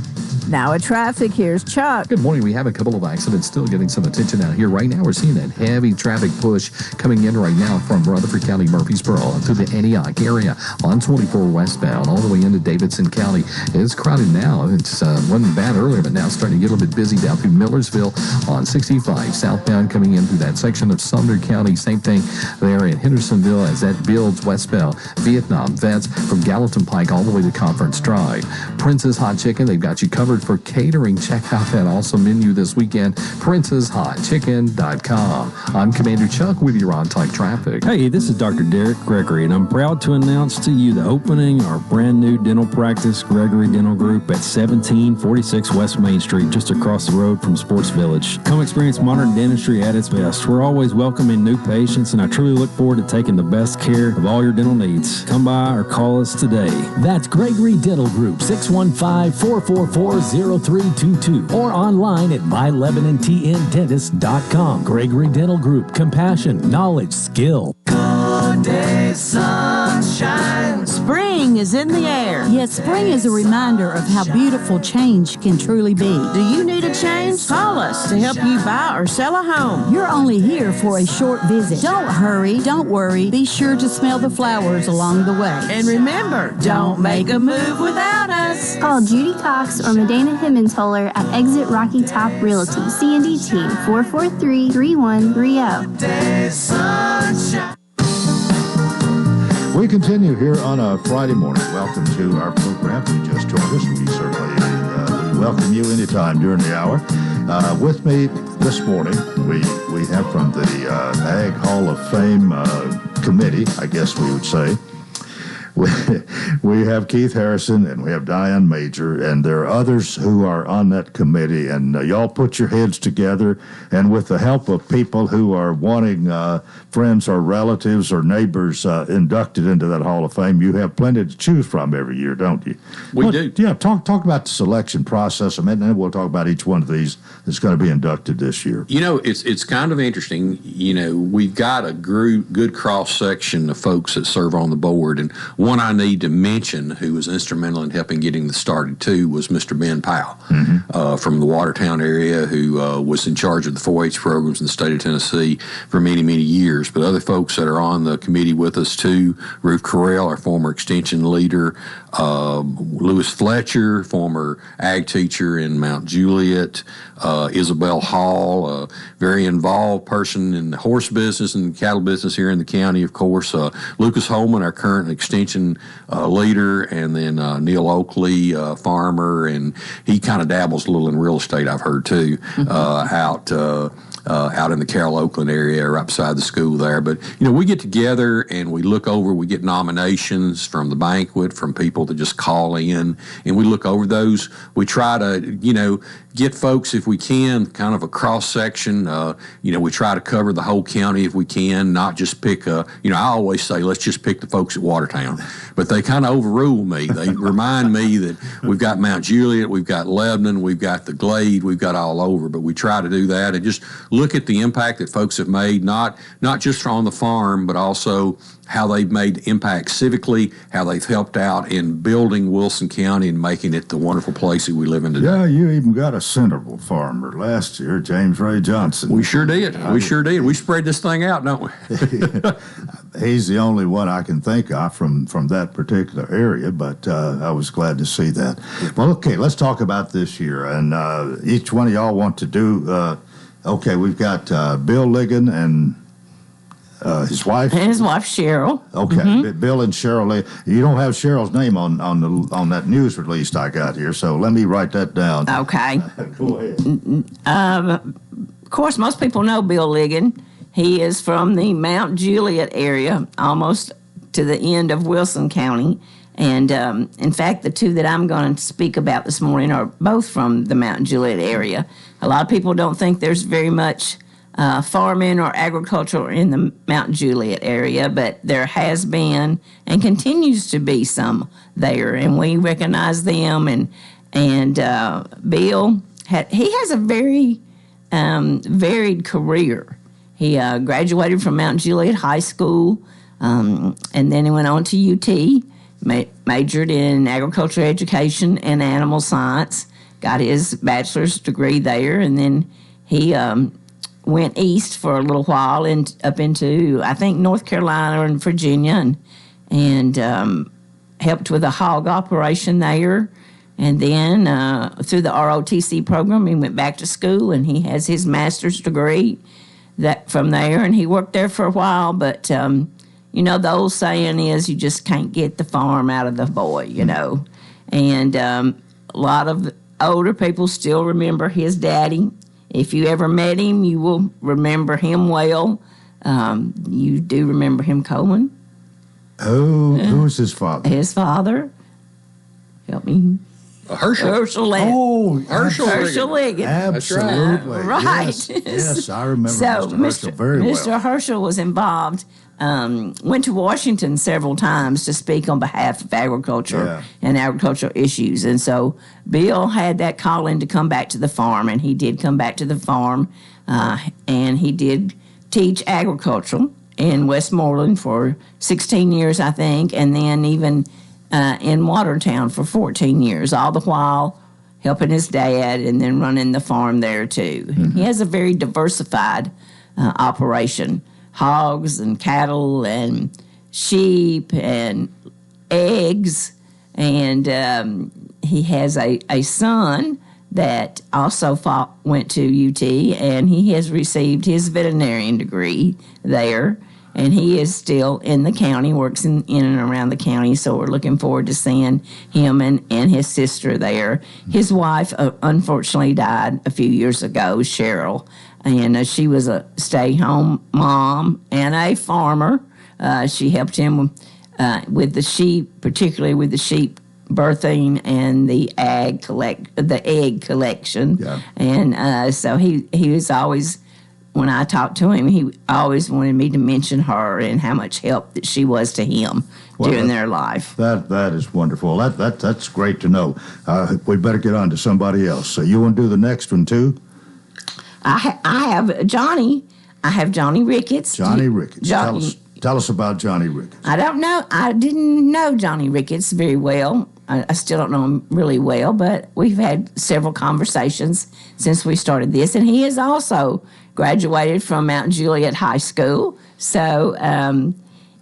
Now at traffic, here's Chuck. Good morning. We have a couple of accidents still getting some attention out here. Right now, we're seeing that heavy traffic push coming in right now from Rutherford County, Murfreesboro, to the Antioch area on 24 westbound, all the way into Davidson County. It's crowded now. It wasn't bad earlier, but now it's starting to get a little bit busy down through Millersville on 65 southbound, coming in through that section of Sumner County. Same thing there in Hendersonville as that builds westbound. Vietnam vets from Gallatin Pike all the way to Conference Drive. Prince's Hot Chicken, they've got you covered for catering. Check out that awesome menu this weekend, princeshotchicken.com. I'm Commander Chuck with your on-time traffic. Hey, this is Dr. Derek Gregory, and I'm proud to announce to you the opening of our brand new dental practice, Gregory Dental Group, at 1746 West Main Street, just across the road from Sports Village. Come experience modern dentistry at its best. We're always welcoming new patients, and I truly look forward to taking the best care of all your dental needs. Come by or call us today. That's Gregory Dental Group, 615-444-0322, or online at myLebanonTNDentist.com. Gregory Dental Group, compassion, knowledge, skill. Good day, sunshine. Spring is in the air. Yes, spring is a reminder of how beautiful change can truly be. Do you need a change? Call us to help you buy or sell a home. You're only here for a short visit. Don't hurry, don't worry. Be sure to smell the flowers along the way. And remember, don't make a move without us. Call Judy Cox or Medina Himmensholler at Exit Rocky Top Realty, CNDT 443-3130. We continue here on a Friday morning. Welcome to our program. If you just joined us, we certainly welcome you anytime during the hour. With me this morning, we have from the Ag Hall of Fame committee, I guess we would say, we have Keith Harrison and we have Diane Major, and there are others who are on that committee. And y'all put your heads together, and with the help of people who are wanting friends or relatives or neighbors inducted into that Hall of Fame, you have plenty to choose from every year, don't you? We do. Yeah, talk about the selection process, and then we'll talk about each one of these that's going to be inducted this year. You know, it's kind of interesting. You know, we've got a good cross-section of folks that serve on the board, and one I need to mention who was instrumental in helping getting this started, too, was Mr. Ben Powell from the Watertown area, who was in charge of the 4-H programs in the state of Tennessee for many, many years. But other folks that are on the committee with us, too, Ruth Carell, our former extension leader, Lewis Fletcher, former ag teacher in Mount Juliet, Isabel Hall, a very involved person in the horse business and cattle business here in the county, of course, Lucas Holman, our current extension leader, and then Neil Oakley, farmer, and he kind of dabbles a little in real estate, I've heard, too, out in the Carroll Oakland area, right beside the school there. But, you know, we get together and we look over, we get nominations from the banquet, from people that just call in, and we look over those. We try to, you know, get folks, if we can, kind of a cross-section. You know, we try to cover the whole county if we can, not just pick I always say, let's just pick the folks at Watertown. But they kind of overrule me. They remind me that we've got Mount Juliet, we've got Lebanon, we've got the Glade, we've got all over. But we try to do that and just look at the impact that folks have made, not just on the farm, but also how they've made impact civically, how they've helped out in building Wilson County and making it the wonderful place that we live in today. Yeah, you even got a Centerville farmer last year, James Ray Johnson. We sure did. We spread this thing out, don't we? He's the only one I can think of from that particular area, but I was glad to see that. Well, okay, let's talk about this year. And each one of y'all want to do, okay, we've got Bill Ligon and his wife? And his wife, Cheryl. Okay, Bill and Cheryl. You don't have Cheryl's name on that news release I got here, so let me write that down. Okay. Go ahead. Of course, most people know Bill Ligon. He is from the Mount Juliet area, almost to the end of Wilson County. And in fact, the two that I'm going to speak about this morning are both from the Mount Juliet area. A lot of people don't think there's very much farming or agriculture in the Mount Juliet area, but there has been and continues to be some there, and we recognize them. And Bill has a very varied career. He graduated from Mount Juliet High School, and then he went on to UT, majored in agriculture education and animal science, got his bachelor's degree there, and then he went east for a little while and up into, I think, North Carolina and Virginia, and helped with a hog operation there. And then through the ROTC program, he went back to school, and he has his master's degree from there, and he worked there for a while. But, the old saying is you just can't get the farm out of the boy, And a lot of older people still remember his daddy. If you ever met him, you will remember him well. You do remember him, Coleman? Oh, who was his father? His father. Help me. Herschel. Herschel Ligon. Oh, Herschel Ligon. Absolutely. Right. Yes, I remember So Mr. Herschel very well. Mr. Herschel was involved, went to Washington several times to speak on behalf of agriculture and agricultural issues. And so Bill had that calling to come back to the farm, and he did come back to the farm, and he did teach agriculture in Westmoreland for 16 years, I think, and then even in Watertown for 14 years, all the while helping his dad and then running the farm there too. Mm-hmm. He has a very diversified operation, hogs and cattle and sheep and eggs, and he has a son that also went to UT, and he has received his veterinarian degree there. And he is still in the county, works in and around the county, so we're looking forward to seeing him and his sister there. His wife, unfortunately, died a few years ago, Cheryl, and she was a stay-home mom and a farmer. She helped him with the sheep, particularly with the sheep birthing and the egg collection. Yeah. And so he was always, when I talked to him, he always wanted me to mention her and how much help that she was to him during their life. That is wonderful. That's great to know. We better get on to somebody else. So you want to do the next one too? I have Johnny. I have Johnny Ricketts. Johnny Ricketts. Tell us about Johnny Ricketts. I don't know. I didn't know Johnny Ricketts very well. I still don't know him really well, but we've had several conversations since we started this. And he has also graduated from Mount Juliet High School. So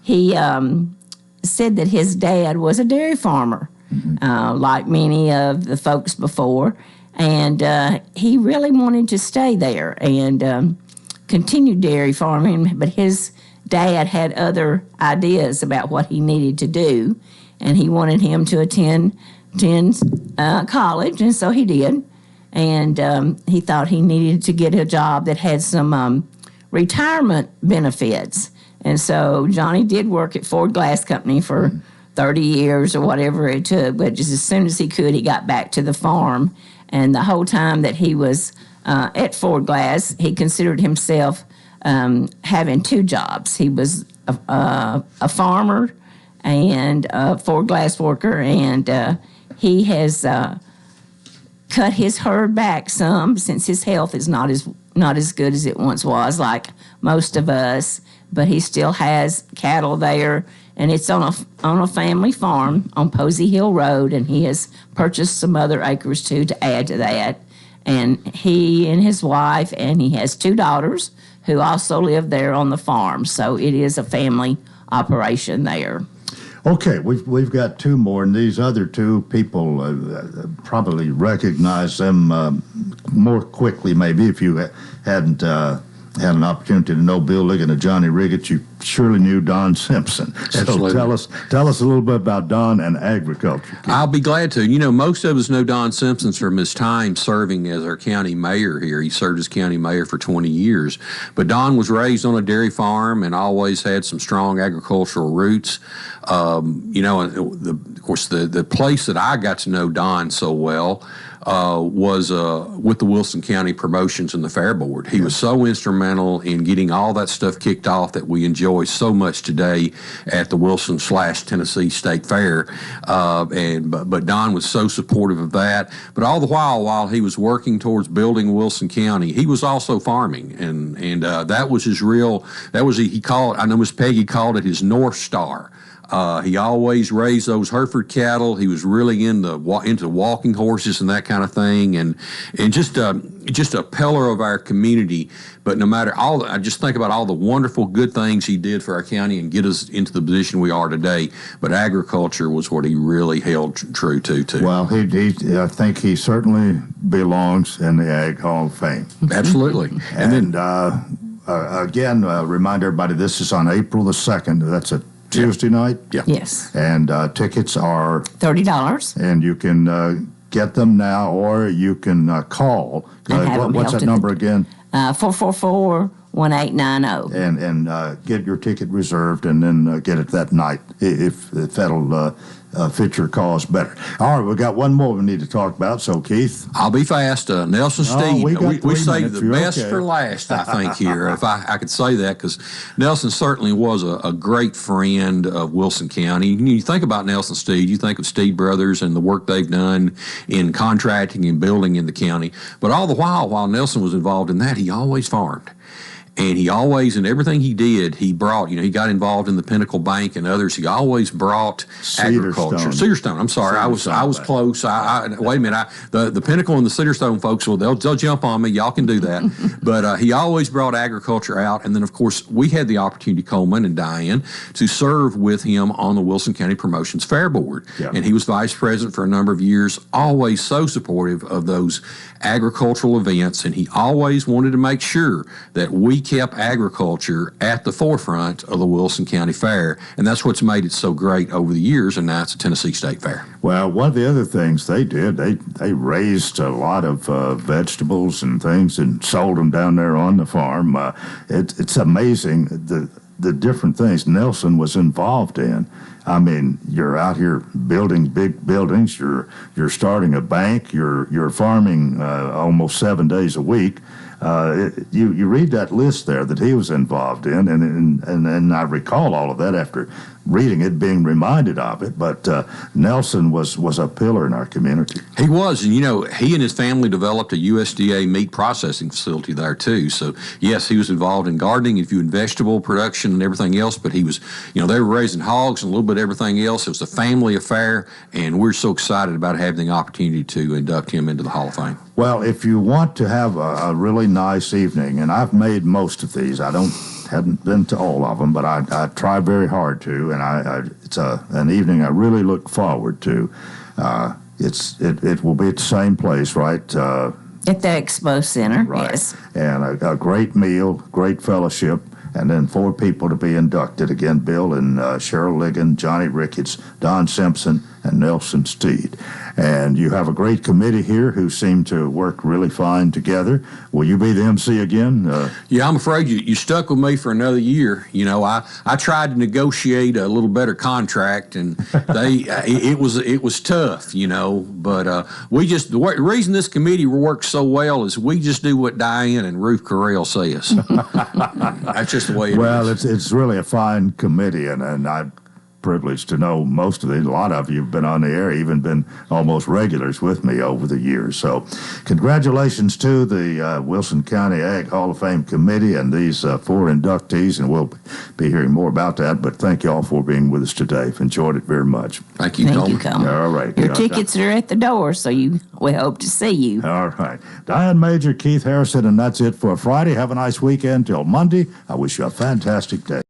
he said that his dad was a dairy farmer, like many of the folks before. And he really wanted to stay there and continue dairy farming, but his dad had other ideas about what he needed to do, and he wanted him to attend college, and so he did. And he thought he needed to get a job that had some retirement benefits. And so Johnny did work at Ford Glass Company for 30 years or whatever it took, but just as soon as he could, he got back to the farm. And the whole time that he was at Ford Glass, he considered himself having two jobs. He was a farmer and a Ford Glass worker, and he has cut his herd back some since his health is not as good as it once was, like most of us. But he still has cattle there, and it's on a family farm on Posey Hill Road, and he has purchased some other acres too to add to that. And he and his wife, and he has two daughters who also live there on the farm. So it is a family operation there. Okay, we've got two more, and these other two people probably recognize them more quickly, maybe, if you hadn't had an opportunity to know Bill Liggett and Johnny Ricketts. You surely knew Don Simpson. Absolutely. So tell us a little bit about Don and agriculture. I'll be glad to. You know, most of us know Don Simpson from his time serving as our county mayor here. He served as county mayor for 20 years. But Don was raised on a dairy farm and always had some strong agricultural roots. You know, of course, the place that I got to know Don so well was with the Wilson County Promotions and the Fair Board. He was so instrumental in getting all that stuff kicked off that we enjoy so much today at the Wilson/Tennessee State Fair. But Don was so supportive of that. But all the while he was working towards building Wilson County, he was also farming, and that was his real. He called. I know Miss Peggy called it his North Star. He always raised those Hereford cattle. He was really into walking horses and that kind of thing, and just a pillar of our community. But no matter I just think about all the wonderful good things he did for our county and get us into the position we are today. But agriculture was what he really held true to too. Well, I think he certainly belongs in the Ag Hall of Fame. Absolutely. And again, remind everybody, this is on April the 2nd. That's a Tuesday night? Yeah. Yes. And tickets are $30. And you can get them now, or you can call. What's that number again? 444-1890. And get your ticket reserved, and then get it that night if that'll fit your cause better. All right, we got one more we need to talk about. So, Keith, I'll be fast. Nelson Steed. We saved the best okay. for last, I think, here, if I could say that, because Nelson certainly was a great friend of Wilson County. You think about Nelson Steed, you think of Steed Brothers and the work they've done in contracting and building in the county. But all the while Nelson was involved in that, he always farmed. And he always, in everything he did, he brought, he got involved in the Pinnacle Bank and others. He always brought agriculture. Cedarstone. I'm sorry. I was close. Wait a minute. The Pinnacle and the Cedarstone folks, well, they'll jump on me. Y'all can do that. But he always brought agriculture out. And then, of course, we had the opportunity, Coleman and Diane, to serve with him on the Wilson County Promotions Fair Board. Yeah. And he was vice president for a number of years, always so supportive of those agricultural events. And he always wanted to make sure that we kept agriculture at the forefront of the Wilson County Fair, and that's what's made it so great over the years, and now it's a Tennessee State Fair. Well, one of the other things they did, they raised a lot of vegetables and things and sold them down there on the farm. It's amazing the different things Nelson was involved in. I mean, you're out here building big buildings. You're starting a bank. You're farming almost 7 days a week. You read that list there that he was involved in, and I recall all of that after reading it, being reminded of it. But Nelson was a pillar in our community. He was, and he and his family developed a USDA meat processing facility there too. So yes, he was involved in gardening, vegetable production, and everything else. But he was, they were raising hogs and a little bit of everything else. It was a family affair, and we're so excited about having the opportunity to induct him into the Hall of Fame. Well, if you want to have a really nice evening, and I've made most of these, haven't been to all of them, but I try very hard to, and it's an evening I really look forward to. It will be at the same place, right? At the Expo Center, right. Yes. And a great meal, great fellowship, and then 4 people to be inducted. Again, Bill and Cheryl Ligon, Johnny Ricketts, Don Simpson, and Nelson Steed. And you have a great committee here who seem to work really fine together. Will you be the MC again? Yeah, I'm afraid you stuck with me for another year. I tried to negotiate a little better contract, and it was tough, But the reason this committee works so well is we just do what Diane and Ruth Carell says. That's just the way it is. Well, it's really a fine committee, and I'm privileged to know most of it. A lot of you have been on the air, even been almost regulars with me over the years. So congratulations to the Wilson County Ag Hall of Fame Committee and these 4 inductees, and we'll be hearing more about that. But thank you all for being with us today. I've enjoyed it very much. Thank you, Coleman. All right. Your tickets are at the door, so we hope to see you. All right. Diane Major, Keith Harrison, and that's it for Friday. Have a nice weekend. Till Monday, I wish you a fantastic day.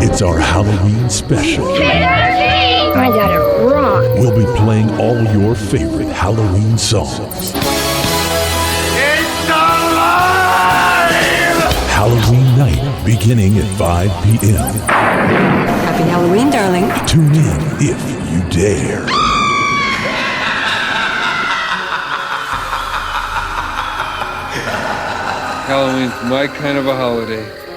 It's our Halloween special. I got it wrong. We'll be playing all your favorite Halloween songs. It's alive! Halloween night beginning at 5 p.m. Happy Halloween, darling. Tune in if you dare. Halloween's my kind of a holiday.